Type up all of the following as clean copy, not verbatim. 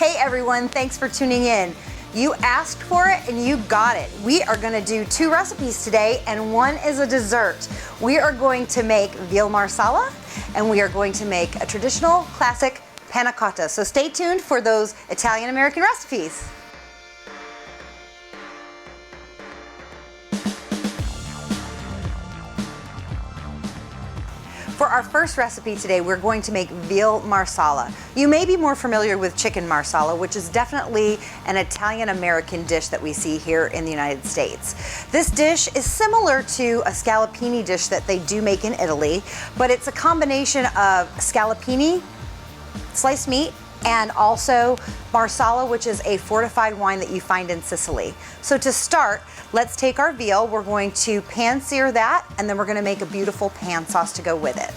Hey everyone, thanks for tuning in. You asked for it and you got it. We are gonna do 2 recipes today and one is a dessert. We are going to make veal marsala and we are going to make a traditional classic panna cotta. So stay tuned for those Italian-American recipes. For our first recipe today, we're going to make veal marsala. You may be more familiar with chicken marsala, which is definitely an Italian-American dish that we see here in the United States. This dish is similar to a scallopini dish that they do make in Italy, but it's a combination of scallopini, sliced meat, and also marsala, which is a fortified wine that you find in Sicily. So to start, let's take our veal, we're going to pan sear that, and then we're gonna make a beautiful pan sauce to go with it.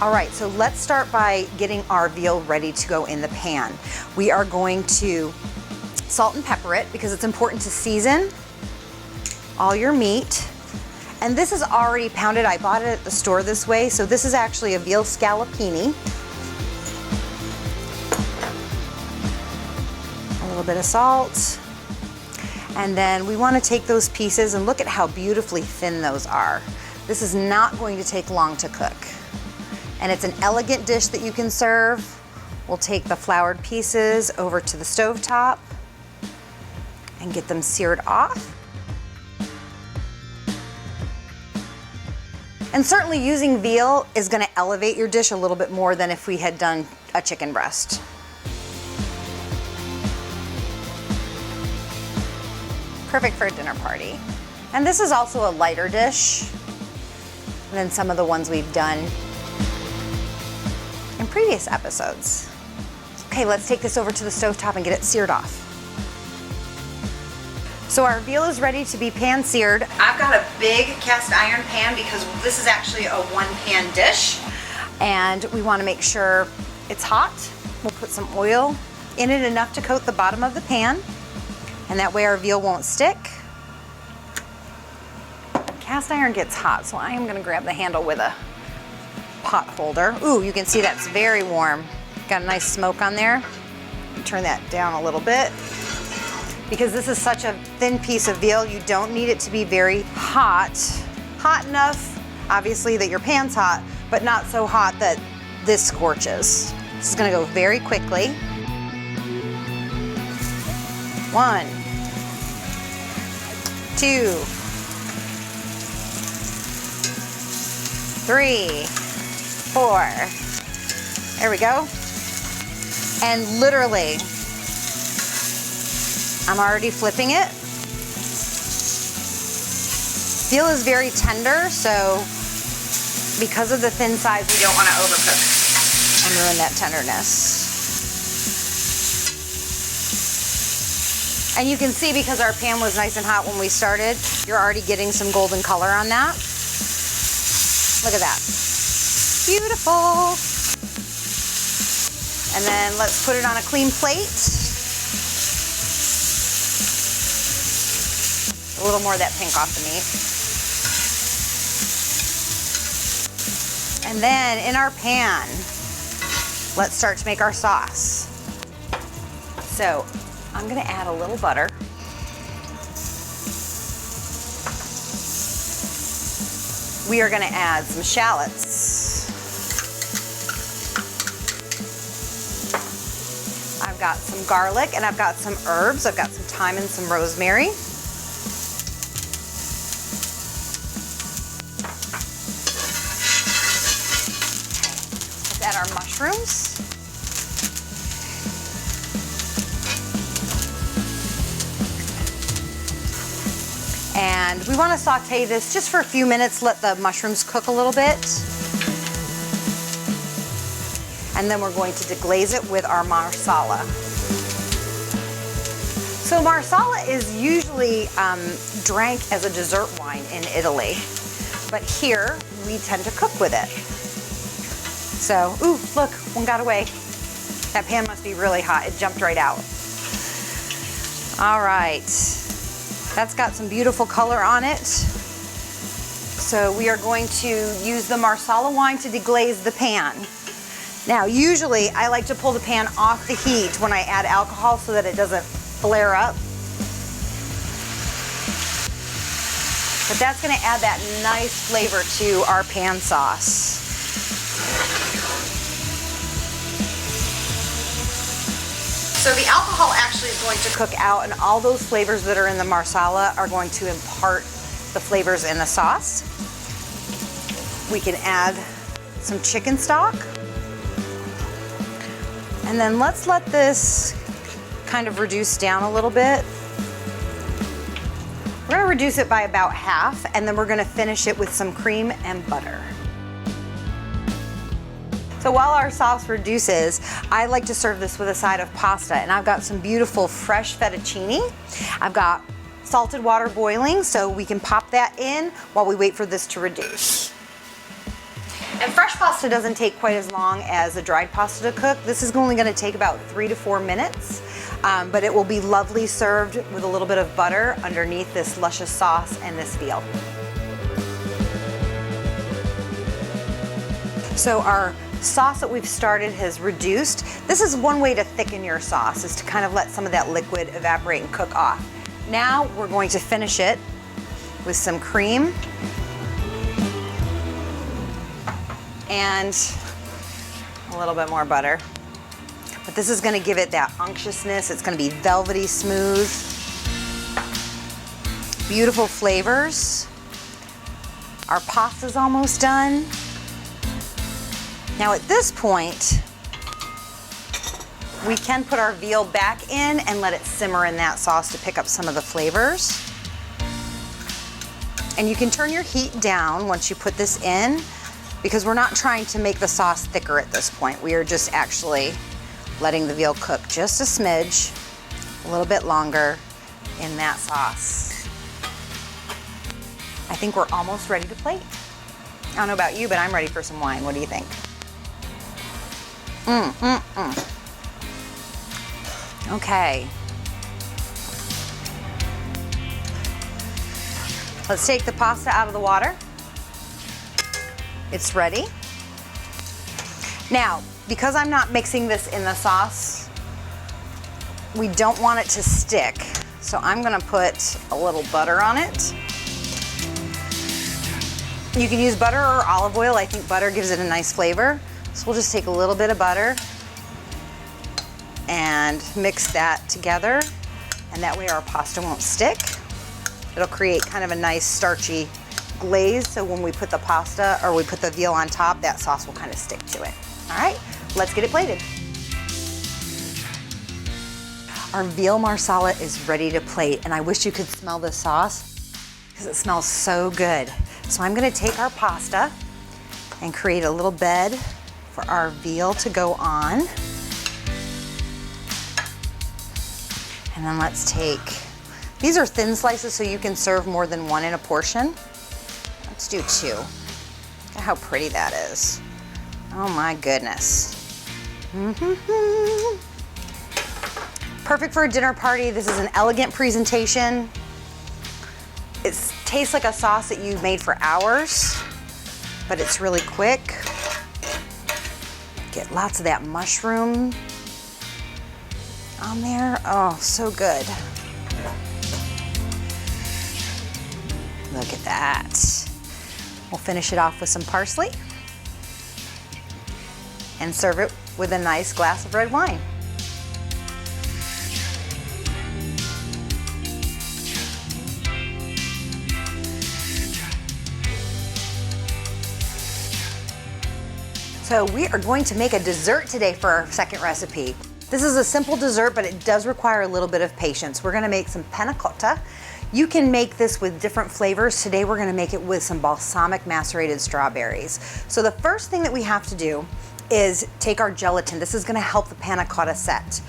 All right, so let's start by getting our veal ready to go in the pan. We are going to salt and pepper it because it's important to season all your meat. And this is already pounded. I bought it at the store this way, so this is actually a veal scallopini. A little bit of salt. And then we want to take those pieces and look at how beautifully thin those are. This is not going to take long to cook. And it's an elegant dish that you can serve. We'll take the floured pieces over to the stovetop and get them seared off. And certainly using veal is going to elevate your dish a little bit more than if we had done a chicken breast. Perfect for a dinner party. And this is also a lighter dish than some of the ones we've done in previous episodes. Okay, let's take this over to the stovetop and get it seared off. So our veal is ready to be pan seared. I've got a big cast iron pan because this is actually a 1-pan dish. And we want to make sure it's hot. We'll put some oil in it, enough to coat the bottom of the pan. And that way our veal won't stick. Cast iron gets hot, so I am gonna grab the handle with a pot holder. Ooh, you can see that's very warm. Got a nice smoke on there. Turn that down a little bit. Because this is such a thin piece of veal, you don't need it to be very hot. Hot enough, obviously, that your pan's hot, but not so hot that this scorches. This is gonna go very quickly. 1, 2, 3, 4. There we go. And literally, I'm already flipping it. Veal is very tender, so because of the thin size, we don't want to overcook and ruin that tenderness. And you can see because our pan was nice and hot when we started, you're already getting some golden color on that. Look at that. Beautiful. And then let's put it on a clean plate. A little more of that pink off the meat. And then in our pan, let's start to make our sauce. So I'm gonna add a little butter. We are gonna add some shallots. I've got some garlic and I've got some herbs. I've got some thyme and some rosemary. Let's add our mushrooms. And we want to saute this just for a few minutes, let the mushrooms cook a little bit. And then we're going to deglaze it with our marsala. So marsala is usually drank as a dessert wine in Italy, but here we tend to cook with it. So, ooh, look, one got away. That pan must be really hot. It jumped right out. All right. That's got some beautiful color on it. So we are going to use the marsala wine to deglaze the pan. Now, usually I like to pull the pan off the heat when I add alcohol so that it doesn't flare up. But that's gonna add that nice flavor to our pan sauce. So the alcohol actually is going to cook out, and all those flavors that are in the marsala are going to impart the flavors in the sauce. We can add some chicken stock. And then let's let this kind of reduce down a little bit. We're gonna reduce it by about half, and then we're gonna finish it with some cream and butter. So while our sauce reduces, I like to serve this with a side of pasta, and I've got some beautiful fresh fettuccine. I've got salted water boiling, so we can pop that in while we wait for this to reduce. And fresh pasta doesn't take quite as long as a dried pasta to cook. This is only gonna take about 3 to 4 minutes, but it will be lovely served with a little bit of butter underneath this luscious sauce and this veal. So our sauce that we've started has reduced. This is one way to thicken your sauce, is to kind of let some of that liquid evaporate and cook off. Now we're going to finish it with some cream and a little bit more butter. But this is gonna give it that unctuousness. It's gonna be velvety smooth. Beautiful flavors. Our pasta's almost done. Now at this point, we can put our veal back in and let it simmer in that sauce to pick up some of the flavors. And you can turn your heat down once you put this in, because we're not trying to make the sauce thicker at this point. We are just actually letting the veal cook just a smidge, a little bit longer in that sauce. I think we're almost ready to plate. I don't know about you, but I'm ready for some wine. What do you think? Okay. Let's take the pasta out of the water. It's ready. Now, because I'm not mixing this in the sauce, we don't want it to stick. So I'm gonna put a little butter on it. You can use butter or olive oil. I think butter gives it a nice flavor. So we'll just take a little bit of butter and mix that together. And that way our pasta won't stick. It'll create kind of a nice starchy glaze, so when we put the pasta or we put the veal on top, that sauce will kind of stick to it. All right, let's get it plated. Our veal marsala is ready to plate, and I wish you could smell the sauce because it smells so good. So I'm gonna take our pasta and create a little bed for our veal to go on. And then let's take, these are thin slices so you can serve more than one in a portion. Let's do 2. Look at how pretty that is. Oh my goodness. Perfect for a dinner party. This is an elegant presentation. It tastes like a sauce that you've made for hours, but it's really quick. Get lots of that mushroom on there. Oh, so good. Look at that. We'll finish it off with some parsley and serve it with a nice glass of red wine. So we are going to make a dessert today for our second recipe. This is a simple dessert, but it does require a little bit of patience. We're gonna make some panna cotta. You can make this with different flavors. Today we're gonna make it with some balsamic macerated strawberries. So the first thing that we have to do is take our gelatin. This is gonna help the panna cotta set.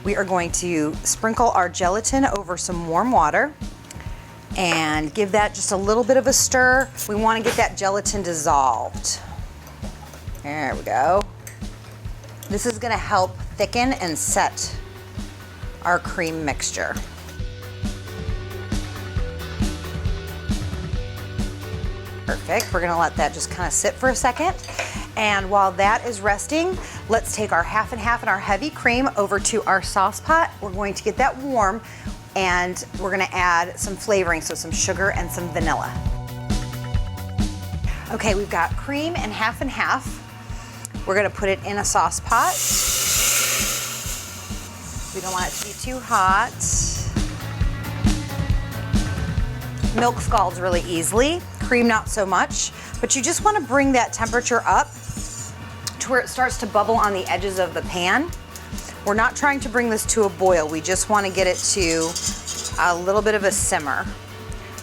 We are going to sprinkle our gelatin over some warm water and give that just a little bit of a stir. We wanna get that gelatin dissolved. There we go. This is gonna help thicken and set our cream mixture. Perfect. We're gonna let that just kind of sit for a second. And while that is resting, let's take our half and half and our heavy cream over to our sauce pot. We're going to get that warm, and we're gonna add some flavoring, so some sugar and some vanilla. Okay, we've got cream and half. We're gonna put it in a sauce pot. We don't want it to be too hot. Milk scalds really easily, cream not so much, but you just wanna bring that temperature up to where it starts to bubble on the edges of the pan. We're not trying to bring this to a boil, we just wanna get it to a little bit of a simmer.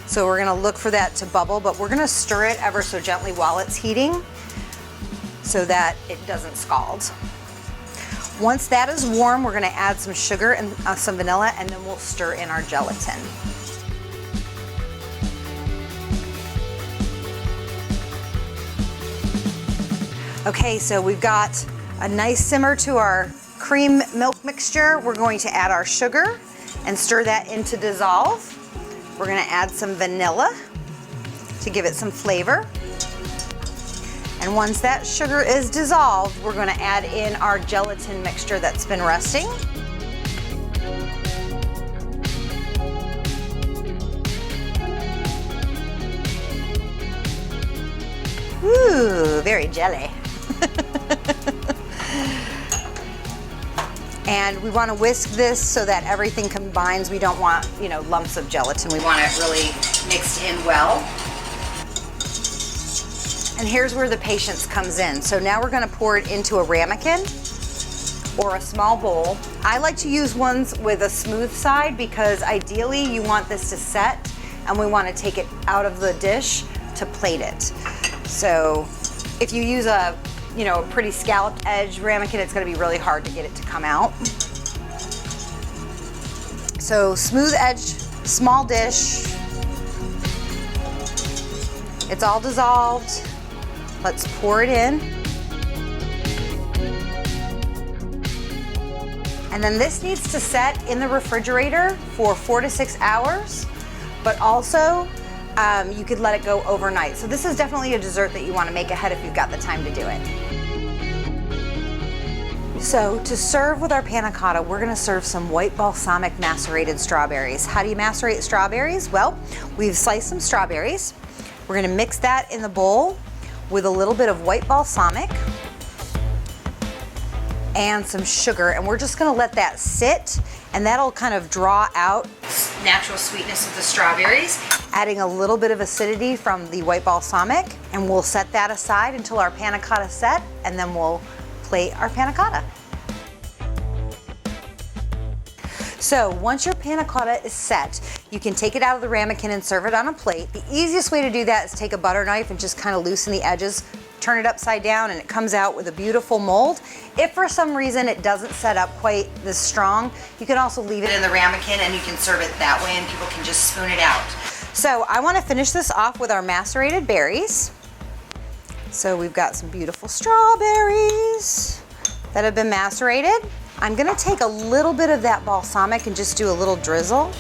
So we're gonna look for that to bubble, but we're gonna stir it ever so gently while it's heating so that it doesn't scald. Once that is warm, we're gonna add some sugar and some vanilla, and then we'll stir in our gelatin. Okay, so we've got a nice simmer to our cream milk mixture. We're going to add our sugar and stir that in to dissolve. We're gonna add some vanilla to give it some flavor. And once that sugar is dissolved, we're gonna add in our gelatin mixture that's been resting. Ooh, very jelly. And we want to whisk this so that everything combines. We don't want, lumps of gelatin. We want it really mixed in well. And here's where the patience comes in. So now we're going to pour it into a ramekin or a small bowl. I like to use ones with a smooth side because ideally you want this to set, and we want to take it out of the dish to plate it. So if you use a pretty scalloped edge ramekin, it's gonna be really hard to get it to come out. So smooth edge, small dish. It's all dissolved. Let's pour it in. And then this needs to set in the refrigerator for 4 to 6 hours, but also you could let it go overnight. So this is definitely a dessert that you want to make ahead if you've got the time to do it. So to serve with our panna cotta, we're going to serve some white balsamic macerated strawberries. How do you macerate strawberries? Well, we've sliced some strawberries. We're going to mix that in the bowl with a little bit of white balsamic and some sugar, and we're just going to let that sit, and that'll kind of draw out natural sweetness of the strawberries, adding a little bit of acidity from the white balsamic, and we'll set that aside until our panna cotta set, and then we'll plate our panna cotta. So once your panna cotta is set, you can take it out of the ramekin and serve it on a plate. The easiest way to do that is take a butter knife and just kind of loosen the edges, turn it upside down, and it comes out with a beautiful mold. If for some reason it doesn't set up quite this strong, you can also leave it in the ramekin and you can serve it that way, and people can just spoon it out. So I want to finish this off with our macerated berries. So we've got some beautiful strawberries that have been macerated. I'm going to take a little bit of that balsamic and just do a little drizzle.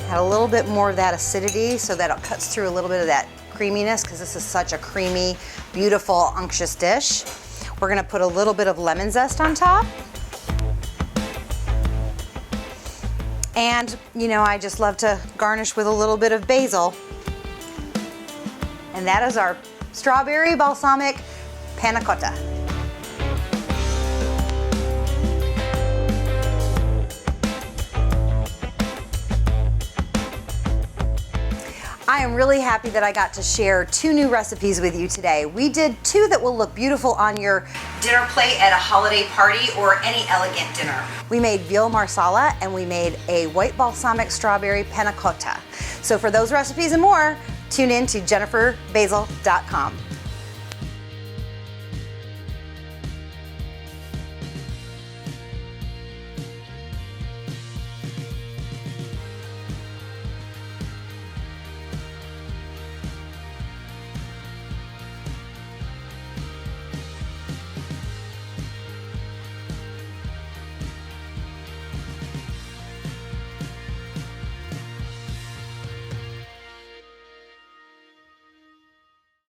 Add a little bit more of that acidity so that it cuts through a little bit of that creaminess, because this is such a creamy, beautiful, unctuous dish. We're going to put a little bit of lemon zest on top. And, I just love to garnish with a little bit of basil. And that is our strawberry balsamic panna cotta. I am really happy that I got to share 2 new recipes with you today. We did 2 that will look beautiful on your dinner plate at a holiday party or any elegant dinner. We made veal marsala and we made a white balsamic strawberry panna cotta. So for those recipes and more, tune in to jenniferbasil.com.